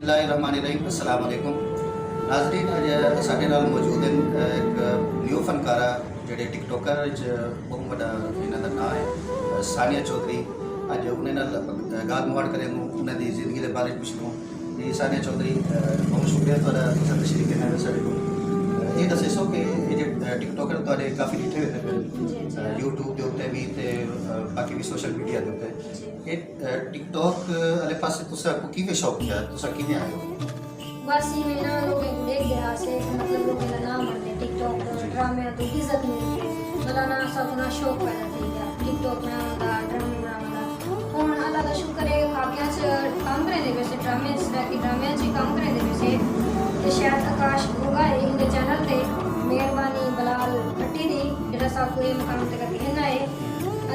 बिस्मिल्लाहिर्रहमानिर्रहीम अस्सलाम वालेकुम नाज़रीन अज साडे नाल मौजूद हैं एक न्यू फनकारा जिहड़े टिकटॉकर बहुत बड़ा इन्हां दा नाम है सानिया चौधरी। अज उन्हें नाल गाल मुहाड़ करेंगे उन्हां दी जिंदगी दे बारे पुछूं कि सानिया चौधरी बहुत शुक्रिया तुहाडा तुसां तशरीफ कन्नै साडे कोल। ये दस्सो कि ये जो टिकटॉकर तुहाडे काफ़ी डिठे हुए हैं यूट्यूब के उत्ते भी ते बाकी भी सोशल मीडिया के उत्ते ये टिकटॉक वाले पासे तुसा को किवें शौक है तुसा किवें आए हो? बस ये ना लोग देख गया से मतलब लोग मेरा नाम बनने टिकटॉक ड्रामे तो इज्जत मिलती है मतलब ना सब ना शौक पैदा थी गया टिकटॉक में आंदा ड्रामे बनाना हुन अल्लाह दा शुक्र है काफिया च काम करे दे वैसे ड्रामे जिस की ड्रामे च काम करे दे वैसे ते शायद आकाश होगा इनके चैनल पे मेहरबानी बलाल भट्टी दी जेड़ा सब कोई मकाम ते करके ना है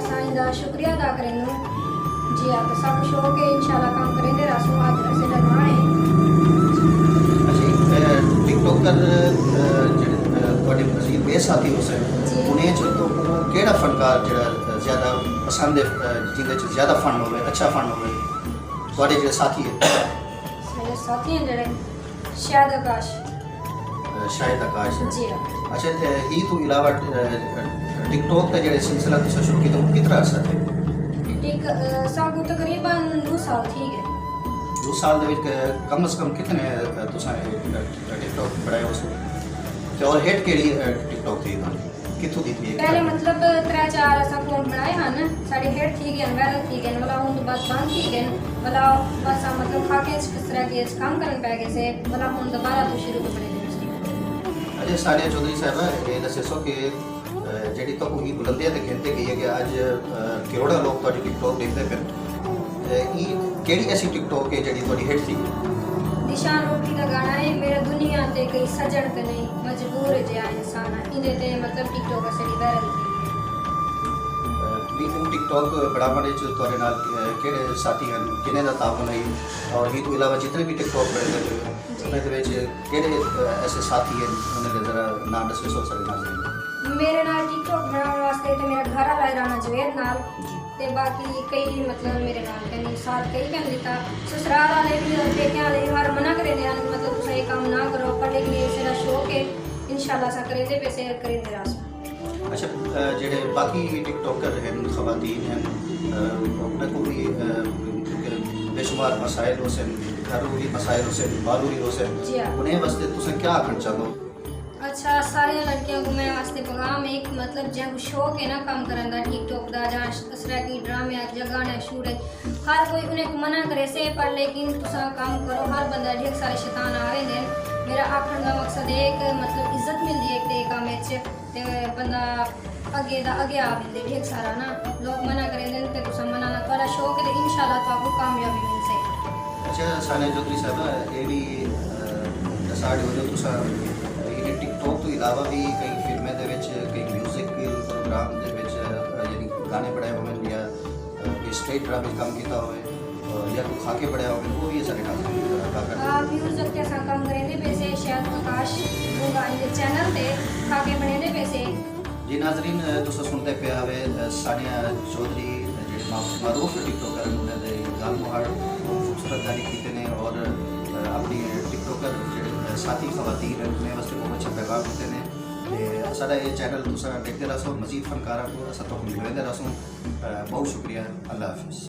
असा इंदा शुक्रिया अदा करेनु जी आप सब शौक है इंशाल्लाह काम करेंगे रासू आज से लगवाए टिकटॉकर थोड़े मजीद बेसाथी हो सकते उन्हें तो केड़ा फनकार जो ज़्यादा पसंद है जिंदे ज़्यादा फन हो अच्छा फन हो थोड़े जो साथी है मेरे साथी हैं जड़े शायद आकाश जी अच्छा ही तो इलावा टिकटॉक का जो सिलसिला तुसा शुरू किया कितना अर्सा थे ठीक सागू तकरीबन 2 साल ठीक है 2 साल कम से कम कितने तुसा टिकटॉक बनाए उस और हेट केड़ी टिकटॉक थी किथों दी थी पहले मतलब 3-4 ऐसा अकाउंट बनाए हैं साड़ी हेट थी गए वायरल थी गए मतलब हुन बस बंद थी गए मतलब बस मतलब खाके किस तरह के काम करन पै गए से मतलब हुन दोबारा तो शुरू कर पड़े अजय सानिया चौधरी साहब ये दसो कि जेडी तो कोई बुलंदियां ते कहते गई है कि आज करोड़ा लोग तो टिकटॉक देखते पे ई केड़ी ऐसी टिकटॉक है जेडी थोड़ी हिट थी निशान रोटी का गाना है मेरा दुनिया ते कई सजण ते नहीं मजबूर जे इंसान इने ते मतलब टिकटॉक से वायरल थी भी तुम टिकटॉक बढ़ाने च तोरे नाल केड़े साथी हैं किने दा तावन है और ही तो अलावा जितने भी टिकटॉक बने उन्हें दे विच केड़े ऐसे साथी हैं उन्हें दे जरा नाम दसो सो सारे नाम मेरे नाल टिकटॉक बनाने वास्ते ते मेरा घर वाला राना जवेद नाल ते बाकी कई मतलब मेरे नाल कहीं साथ कई कह देता ससुराल वाले भी और बेटे वाले हर मना करे दे मतलब तुम ये काम ना करो पर लेकिन ये मेरा शौक है इंशाल्लाह सा करे दे पैसे करे दे रास अच्छा जेडे बाकी टिकटॉकर हैं खवातीन हैं उन्हें को भी बेशुमार मसाइल हो से घरेलू मसाइल हो से बालूरी हो से उन्हें वास्ते तुम क्या आखना चाहो? अच्छा सारे लड़कियों को मैं वास्ते पैगाम एक मतलब जो शौक है ना काम करने का टिकटॉक का जहाँ इस तरह की ड्रामे गाने शूट है हर कोई उन्हें मना करे से पर लेकिन तुसा काम करो हर बंदा ढेर सारे शैतान आ रहे हैं मेरा आखिर का मकसद एक मतलब इज्जत मिलती है एक काम ते बंदा अगे आ मिलते ढेर सारा ना लोग मना करे ते तुसा मना ना थोड़ा शौक है इंशाल्लाह तो आपको कामयाबी मिल सके। अच्छा सानिया चौधरी साहब ये भी साढ़े हो तुसा टिकटॉक तो इलावा भी कई फिल्में दे विच कई म्यूजिक प्रोग्राम दे विच यानी गाने बनाए हुए या स्टेज ड्रामे काम किया हो या कोई खाके बनाया हो वो भी सारे नाम म्यूजिक के साथ काम करेंगे वैसे शायद आकाश होगा इनके चैनल पे खाके बने दे वैसे जी नाजरीन तुसा सुनते पे आवे सानिया चौधरी मारूफ टिकटॉकर उन्होंने गाल मुहाड़ खूबसूरत गाने कीते ने और अपनी टिकटॉकर साथी खवातीन उन्हें वास्ते बहुत अच्छे पैगाम होते हैं सारा ये चैनल तुसा देखते रहो मजीद फनकारा को असा तो मिलते रहो बहुत शुक्रिया अल्लाह हाफिज़।